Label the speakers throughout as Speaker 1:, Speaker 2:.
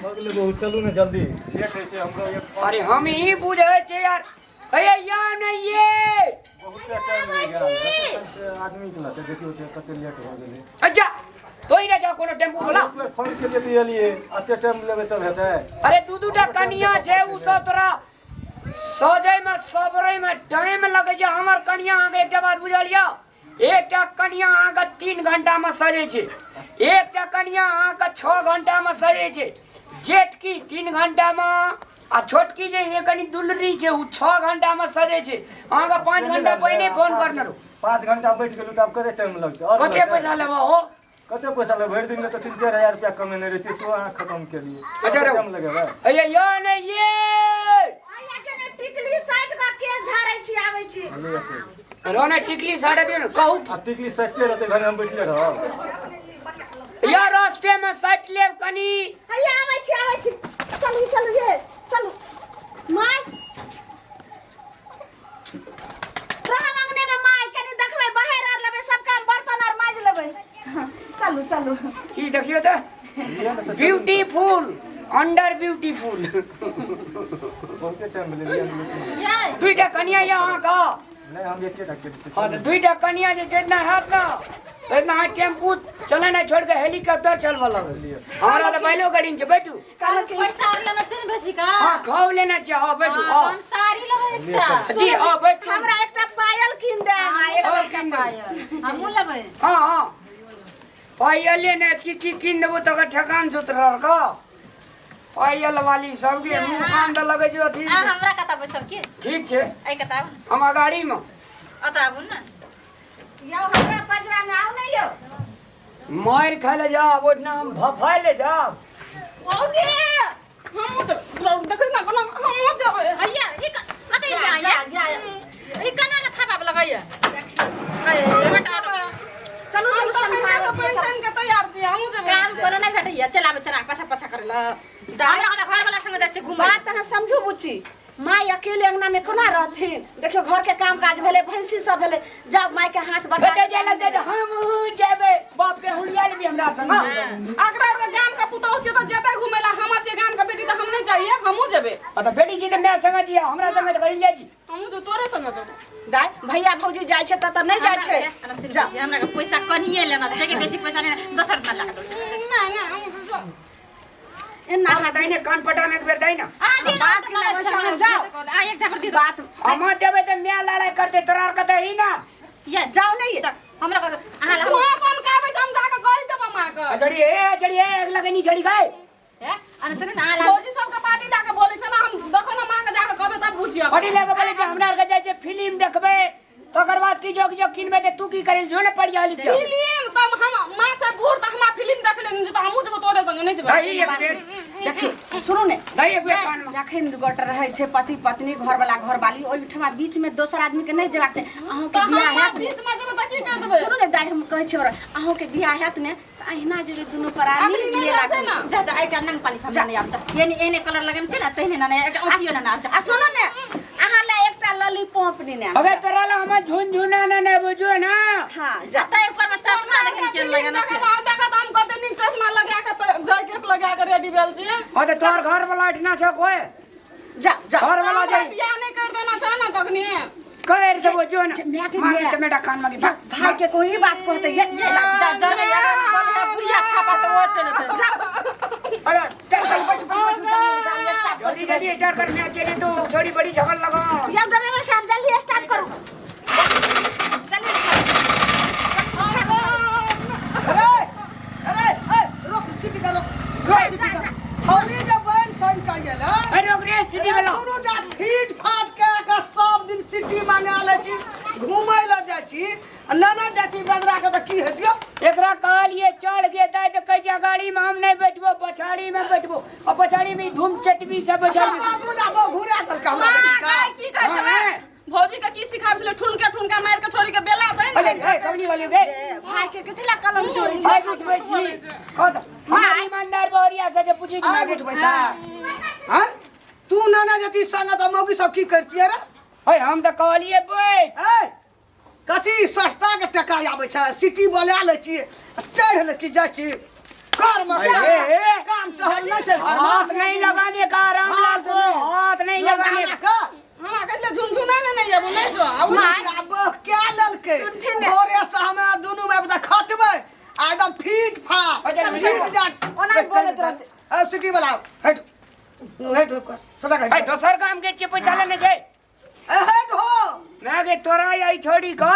Speaker 1: भगले बहुत चलू ना जल्दी लेट है से हमरो एक
Speaker 2: अरे हम ही बुझे छे यार अरे या नहीं ये
Speaker 1: बहुत टाइम लग गया से आदमी के लाते देखियो ते कते लेट हो गेले
Speaker 2: अच्छा तोई ना जा कोनो टेम्पू वाला
Speaker 1: फोन के लिए दियलिए आते टाइम लेबे तब हेतै
Speaker 2: अरे दू दूटा कनिया छे उ सब तोरा सजय में सबरय में टाइम लगे जे हमर कनिया आगे के बाद बुझलिया एक कनिया आगे 3 घंटा में सजे छे एक कनिया आगे 6 घंटा में सजे छे जेठ की 3 घंटा में आ छोटकी जे ये कनी दुलरी छे उ 6 घंटा में सजे छे आगे 5 घंटा पहले फोन करना
Speaker 1: 5 घंटा बैठ गेलु तब कते टाइम लगतै और
Speaker 2: कते पैसा लेबो हो
Speaker 1: कते पैसा ले भर दिन में तो 3000 रुपया कमेने रहती सो आंख खत्म के लिए
Speaker 2: अच्छा
Speaker 1: टाइम लगेगा
Speaker 2: अरे यो नहीं ये
Speaker 3: आया के ने टिकली साइड का के झाड़ै छी आबै छी
Speaker 2: रोने टिकली साड़े दिन कहू
Speaker 1: अब टिकली सट्टे रहते घर में बैठले रहो
Speaker 2: या रास्ते में सट लेब कनी
Speaker 3: आया आबै छी चलू चलू ये चलू माय रहा मांगने में माय कनी देखबै बाहर आर लेबै सब काम बर्तन आर माज लेबै चलू चलू
Speaker 2: की देखियो त ब्यूटीफुल अंडर ब्यूटीफुल
Speaker 1: बहुत टाइम ले लिया
Speaker 2: दुईटा कनिया यहाँ का
Speaker 1: नहीं हम एक के
Speaker 2: हां दुईटा कनिया जे जितना है ना इतना टेम्पू चले ना छोड़ के हेलीकॉप्टर चलवा लगे हमरा तो बैलो गाड़ी में बैठू
Speaker 3: काल के पैसा लेना चाहिए बेसी का
Speaker 2: हां खाओ लेना चाहिए हां बैठू हां
Speaker 3: हम साड़ी लेबै एकटा
Speaker 2: जी हां बैठू
Speaker 3: हमरा एकटा पायल किन दे एकटा पायल हमहु लेबै
Speaker 2: हां हां पायल ने की किन देबो तो ठकान सुतर का पायल वाली सबके मुंह कान द लगे जो ठीक
Speaker 3: हमरा कता पैसा के
Speaker 2: ठीक छे
Speaker 3: ए कता
Speaker 2: हम गाड़ी में
Speaker 3: अता आबू ना यो हमरा पजरा में आउ नहीं यो
Speaker 2: मार खा ले जा ओतना हम भफाई ले जा
Speaker 3: ओगे हम तो देखै ना कोना हम जाबै हैया ई कतै आया ई कना के थापा लगाइया ए बेटा चलू चलू संभाल के तैयार छी हम जबै काम करे नहीं भेटैया चलाबे चला पाछा पाछा करला हमरा का घर वाला संग जाय छी घुमा बात तना समझू बुची माय अकेले अंगना में कोना रहथिन देखियो घर के काम काज भेले भैंसी सब भेले जब माय के हाथ बढ़ा
Speaker 2: बेटा जे लग दे हम जेबे बाप के हुलियाल भी हमरा संग
Speaker 4: अगरा के गाम का पुतौ छै त जेते घुमेला हमर छै गाम का बेटी त हम नहीं चाहिए हमहु जेबे
Speaker 2: तो बेटी जी तो मैं संग दिया हमरा संग तो गइल जाई
Speaker 4: हमहु तो तोरे संग जेबे
Speaker 3: दाई भैया भौजी जाय छै त नहीं जाय छै
Speaker 5: हमरा के पैसा कनिए लेना छै कि बेसी पैसा नहीं दोसर दिन लाग छै
Speaker 3: एना
Speaker 2: ना दाई ने कान पटा में एक बेर दाई ना
Speaker 3: बात के ले समझ जाओ
Speaker 5: आ एक झपड़ दी
Speaker 3: बात
Speaker 2: हम देबे तो मैं लड़ाई करते तोरार कते ही ना
Speaker 5: ये
Speaker 3: जाओ नहीं
Speaker 5: हमरा के आहा
Speaker 4: तू आसान काबे हम जाके कहि देब मां के
Speaker 2: जड़ी एक लगे नहीं जड़ी गए
Speaker 5: है अन सुन ना आला
Speaker 4: भौजी सब के पार्टी डाके बोले छै ना हम देखो ना मां के जाके कहबे तब बुझिया
Speaker 2: बड़ी लगे बोले जे हमरा के जाय छै फिल्म देखबे तकर बाद की जो किनबे ते तू की करे जो ने पड़ जाली के
Speaker 4: फिल्म तब हम मां से दूर तक हमरा फिल्म देख ले नहीं त हमहु जेबे तोरे संग नहीं जेबे
Speaker 2: दाई एक बेर
Speaker 3: देखिए सुनो ने
Speaker 2: दाई एक बेर कान में
Speaker 3: जखन गट रहे छै पति पत्नी घर वाला घर वाली ओइ ठमा बीच में दोसर आदमी के नहीं जेबाक छै अहों के बियाह
Speaker 4: हम
Speaker 3: हैत
Speaker 4: बीच में जेबे त की कर देबे
Speaker 3: सुनो ने दाई हम कहै छै अहों के बियाह हैत ने अहिना जेबे दुनु परानी दिए लागै
Speaker 4: ना
Speaker 5: जा जा एकटा नंग पाली सब नहीं आब जा एने कलर लगन छै ना तहने ना एकटा ओटियो ना आब जा
Speaker 3: आ सुनो ने अहाँ ले एकटा लॉलीपॉप ने
Speaker 2: अबे तोरा ला हम झुनझुना ना बुझो ना
Speaker 3: हां
Speaker 5: जाता ऊपर में चश्मा देखन के लगन छै
Speaker 4: हम देखा हम कते नीक चश्मा लगा के जैकेट लगा के रेडी भेल छी
Speaker 2: ओ ते तोर घर वाला इतना छ कोई
Speaker 3: जा जा
Speaker 2: घर वाला जाई
Speaker 4: बियाह नहीं कर देना छै ना तखनी
Speaker 2: कर से बुझो ना
Speaker 3: मैं के
Speaker 2: मार चमेटा कान में
Speaker 3: भाई के कोई बात कहते ये
Speaker 5: जा जा बढ़िया बुढ़िया खापा तो वो छै ना
Speaker 2: अरे तेरे संग बच जल्दी जल्दी स्टार्ट कर मैं चले तो थोड़ी बड़ी झगड़ लगा
Speaker 3: या ड्राइवर साहब जल्दी स्टार्ट करो
Speaker 6: अरे रुक सिटी का रुक छोरी जब बन सन का गेला
Speaker 2: अरे रुक रे सिटी वाला
Speaker 6: दोनों जा फीट फाट के सब दिन सिटी मांगे आले छी घूमै ल जाय छी नाना जाती बंगरा के त की हे दियो
Speaker 2: एकरा कहलिए चढ़ के दाई तो कह जा गाड़ी में हम नहीं बैठबो पछाड़ी में बैठबो और पछाड़ी में धूम चटवी सब बैठल
Speaker 6: बाबू ना बो घुरा दल का हमरा
Speaker 4: की कहै छै भौजी के की सिखाब छले ठुनका मार के छोरी के बेला बन
Speaker 2: अरे ए कवनी वाली गे
Speaker 3: भाई के कथला कलम चोरी
Speaker 2: भाई
Speaker 3: छै
Speaker 2: बुझबै छी कत हमारी ईमानदार बोरिया से जे पूछी
Speaker 6: आ उठ पैसा हां तू नाना जाती संग त मौगी सब की करतिए रे
Speaker 2: ओए हम तो कहलिए बैठ
Speaker 6: ए कथी सस्ता के टका आबै छै सिटी बोला ले छी चढ़ ले छी जाय छी कर मत काम टहल नहीं छे घर
Speaker 2: हाथ नहीं लगाने का रामलाल को, हाथ नहीं लगाने का।
Speaker 4: हमरा कहले झुनझुना नहीं अब नहीं जो आउ
Speaker 6: अब क्या ललके भोरे से हमें दोनों में बता खटबे एकदम फीट फाट फीट जाट
Speaker 5: ओना बोलत रहते।
Speaker 6: अब सिटी वाला हट हट सदा
Speaker 2: भाई
Speaker 6: कह
Speaker 2: दोसर काम के पैसा लेने जाए
Speaker 6: हट हो
Speaker 2: ना के तोरा आई छोड़ी का,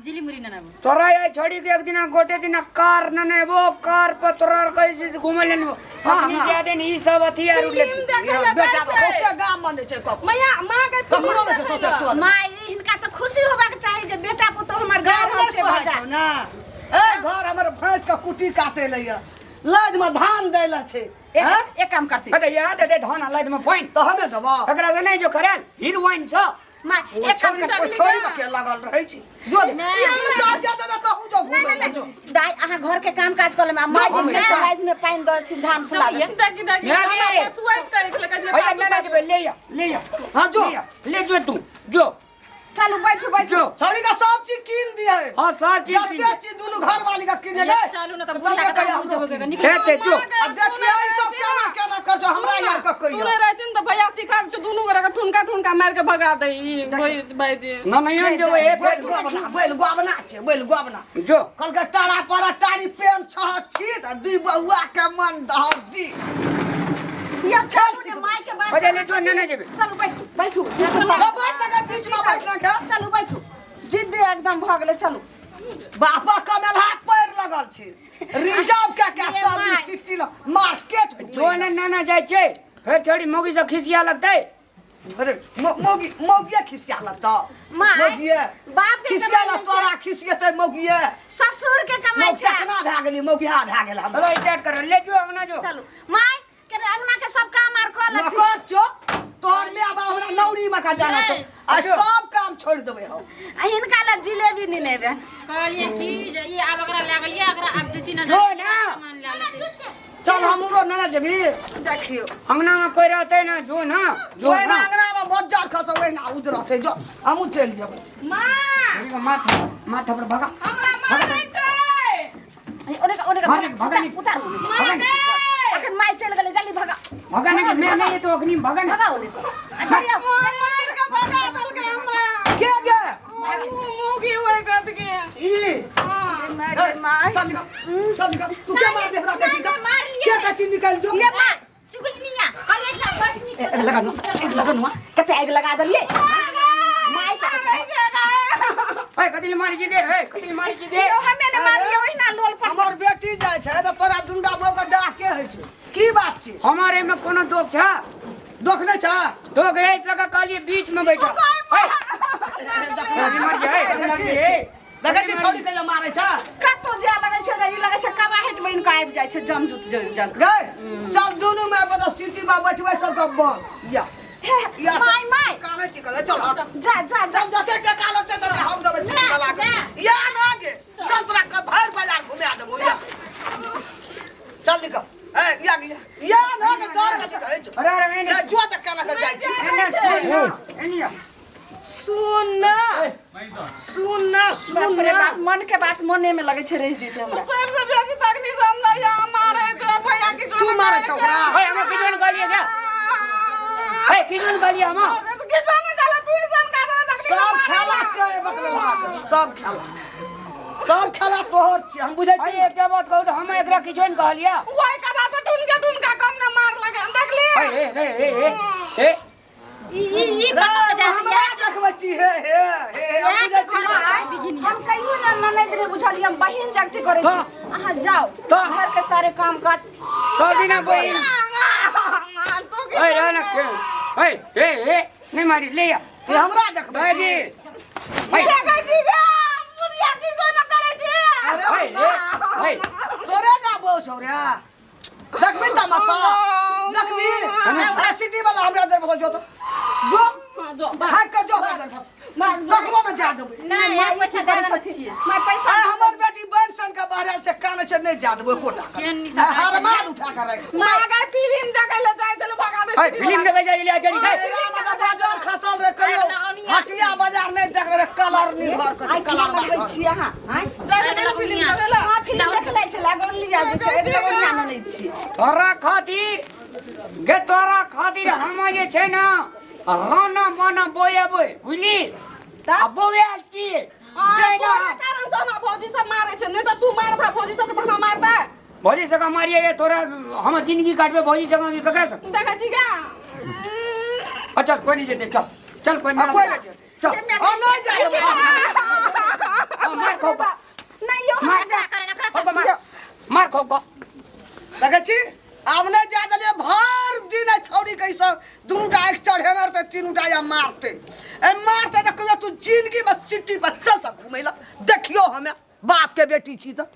Speaker 5: जिली मुरी ना ना
Speaker 2: तोरा आई छोड़ी के एक दिन गोटे दिन कार न वो कार पर तोरा कैसे घूमे लेने अपनी क्या दिन ई सब अथी यार
Speaker 4: फिल्म देखे ले
Speaker 6: बेटा
Speaker 4: जाय
Speaker 6: ओकरा
Speaker 4: छै
Speaker 6: गाम मन छै कप
Speaker 4: मैया मां के
Speaker 6: ककरो में से सोचे तो
Speaker 5: माय हिनका तो खुशी होबाक चाही जे बेटा पुतो हमर गाय रहल छै बाजा।
Speaker 6: ना ए घर हमर भैंस का कुटी काटे लइया लाज में धान दैला छै हैं
Speaker 5: एक काम करती
Speaker 2: अरे याद दे धन लाइट में पॉइंट
Speaker 6: तो हमें दबा
Speaker 2: एकरा से नहीं जो करे हीरोइन छ
Speaker 5: माय एक काम
Speaker 6: छोड़ी के लगल रहै छी जो साथ जाता ना कहू जो घूमे जो
Speaker 5: दाई अहाँ घर के काम काज कर ले माय जे छै लाइट में पानी द छी धान फुला दे।
Speaker 4: देखी देखी हमरा पछुआइत करे छले कहले
Speaker 2: भैया मैंने के ले या
Speaker 6: हां जो
Speaker 2: ले जो तू जो
Speaker 5: चलो बैठो बैठो
Speaker 2: जो
Speaker 6: छोड़ी का सब चीज कीन दिए
Speaker 2: हां सब चीज
Speaker 6: जते चीज दोनों घर वाली का कीने गए
Speaker 5: चलो ना तब बोला का हम सब
Speaker 2: हेते जो
Speaker 6: अब देखिए ई सब केना केना कर जो हमरा यार का
Speaker 4: तूने
Speaker 6: कहियो
Speaker 4: रहै छिन त भैया सिखा छ दुनु गोरा के ठुनका ठुनका मार के भगा दे ई भाई जी
Speaker 2: ना नहीं जो ए
Speaker 6: बैल गोबना छै बैल गोबना
Speaker 2: जो
Speaker 6: कलकत्ता पर टाड़ी पेन छह छी त दुई बउआ के मन दह दी
Speaker 5: या चलो ने माय के बात
Speaker 2: अरे ले जो ना जेबे
Speaker 5: चलो बैठो बैठो
Speaker 6: बैठ लगा बीच में बैठना के
Speaker 5: चलो बैठो जिद्द एकदम भ गेले चलो
Speaker 6: बापा कमल हाथ पैर लगल छी रिजर्व के सब सिटी मार्केट
Speaker 2: जो ना जाय छे फिर छोड़ी मोगी से खिसिया लगतै।
Speaker 6: अरे मोगिया खिसिया लगता
Speaker 5: माय
Speaker 6: मोगिया
Speaker 5: बाप के
Speaker 6: खिसिया लग तोरा खिसियते मोगिया
Speaker 5: ससुर के कमाई छै।
Speaker 6: केतना भए गेली मोगिया भए गेल हम
Speaker 2: अरे स्टार्ट कर ले जो अंगना जो
Speaker 5: चलो माय के अंगना के सब काम आर कर लथि
Speaker 6: नकर चो तोर ले अब हमरा नौरी में का जाना छ आ सब काम छोड़ देबे हम
Speaker 5: हिनका ला जिलेबी नहीं नेबे
Speaker 3: कहलिए कि जे ई आब एकरा लागलिए एकरा आब 2-3
Speaker 2: जो
Speaker 3: हजार
Speaker 2: ना
Speaker 3: सामान ला लेते।
Speaker 6: चल हमरो नना जेबी
Speaker 5: देखियो
Speaker 2: अंगना में कोई रहते ना जो ना जो
Speaker 6: ओए
Speaker 2: ना
Speaker 6: अंगना में बजार खसो ओए ना उजरते जो हमू चल जेबै
Speaker 4: मां
Speaker 2: माथा पर भगा
Speaker 4: हमरा मां नहीं छै
Speaker 5: ओने का
Speaker 2: मारे भगा नहीं
Speaker 5: उतार
Speaker 2: भगा
Speaker 5: अखन माय चल गेले जल्दी भगा
Speaker 2: भगा नहीं मैं नहीं तो अग्नि भगा नहीं
Speaker 5: भगा ओने से चलिए
Speaker 4: मार के भगा दल के हमरा
Speaker 6: के गे
Speaker 4: मुगी होय गत के
Speaker 6: ई
Speaker 5: माय
Speaker 6: चल ग तू क्या मार दे हमरा बेटी का क्या कची निकाल दो
Speaker 5: ये माय
Speaker 3: चुगलिनिया कहलिए ला बैठ नीचे
Speaker 5: लगा नुआ कते आग लगा दलिए माय के
Speaker 2: ए कदिल मारी जी दे ए कदिल मारी जी दे
Speaker 5: यो हमें ने मारियो ओहिना लोल पर
Speaker 6: हमर बेटी जाय छै त तोरा दुंडा भौ के डाह के होइ छै की बात छै
Speaker 2: हमारे में कोनो दोख छ
Speaker 6: दोख नै छ
Speaker 2: दोख है इस लगा काली बीच में बैठा कदिल मार जाए कदिल मार जाए
Speaker 6: देखै छी छोड़ी के मारै छ
Speaker 5: कतो जे लगे छै ई लगे छै कबाहट बइन के आबि जाय छै जम जुत जग
Speaker 6: गए चल दोनों में बता सिटी में बैठबै सब का बन या
Speaker 5: माय
Speaker 6: काने छी कले चल
Speaker 5: जा
Speaker 6: जब जते टका लगते त हम देबै सिटी का लागे या ना गे चल तोरा का भर बाजार घुमा देबो या चल निकल ए या ना के डर के कहै छ
Speaker 2: अरे अरे
Speaker 6: ए जो तक काना के जाय छी
Speaker 2: एनिया
Speaker 6: सुन
Speaker 5: बात मन के बात मने में लगे छै रह जीते हमरा
Speaker 4: सबसे बेसी तकनी सामने या मारे छै भैया की
Speaker 6: तू मारे छ ओकरा
Speaker 2: ओए हम किजन गालिए क्या ए किजन गालिए हम
Speaker 4: के जाने डाला तू इंसान का तकनी
Speaker 6: सब खेला छै बकला सब खेला तोहर छी हम बुझै छी
Speaker 2: अरे एकटा बात कहू तो हम एकरा किजन कहलिया
Speaker 4: ओए कदा से ढूंढ के कम न मार लगे देख ले
Speaker 2: ए
Speaker 3: ई कत के जा
Speaker 6: हमरा देखबै छी हे हम बुझै छी
Speaker 5: हम कहियो ना ननद रे बुझलिए हम बहिन जगती करे
Speaker 2: तो?
Speaker 5: छी अहाँ जाओ
Speaker 2: तो?
Speaker 5: घर के सारे काम कर
Speaker 2: सब दिन बोल ए ना के ए नहीं मारी ले या
Speaker 6: ये हमरा देखबै
Speaker 2: जी
Speaker 6: छी
Speaker 4: देखै छी गे मुनिया की जो न करे छी
Speaker 2: ए
Speaker 6: तोरे का बो छौरा देखबै तमाशा देखबी हमरा सिटी वाला हमरा देर बस जो तो जो भाग के जो कर दे ककरो न जा देबै
Speaker 3: नहीं यार पैसा दे रखी
Speaker 5: मैं पैसा
Speaker 6: अरे हमर बेटी बहन का बाहर से कान से नहीं जा देबै कोटा
Speaker 3: केन निशा
Speaker 6: हर मार उठा कर रख
Speaker 4: मां का फिल्म देखे ले जाय चलो भगा दे
Speaker 2: ए फिल्म देखे जाइए ले चली गए
Speaker 6: बाजार खसल रे कहियो हटिया बाजार नहीं देख रे कलर नहीं घर के कलर बा
Speaker 4: छी अहाँ हैं फिल्म देख लै छै लागल लिया जे छै एक लगन जान नै छी
Speaker 2: तोरा खातिर हम जे छै ना राना माना बोएबै बुझली आ बोएल छी
Speaker 4: तोरा कारण से हमरा फौजी सब मारे छै नहीं तो तू मार भा फौजी सब के हम मारता
Speaker 2: भौजी सका मारिए ये तोरा हम जिंदगी काटबे भौजी सका की ककरा से
Speaker 4: देखा छी क्या
Speaker 2: अच्छा कोई नहीं जेते चल कोई नहीं
Speaker 6: कोई नहीं चल हम नहीं जाए
Speaker 2: मार खो
Speaker 4: नहीं यो
Speaker 2: मार खो
Speaker 6: देखे छी अब नहीं जा दलिए भर दिन छौरी कैसे दुटा एक चढ़ेनर ते तीनटा या मारते ए मारते त कहियो तू जिंदगी में सिटी पर चल तक घुमेला देखियो हमें बाप के बेटी छी त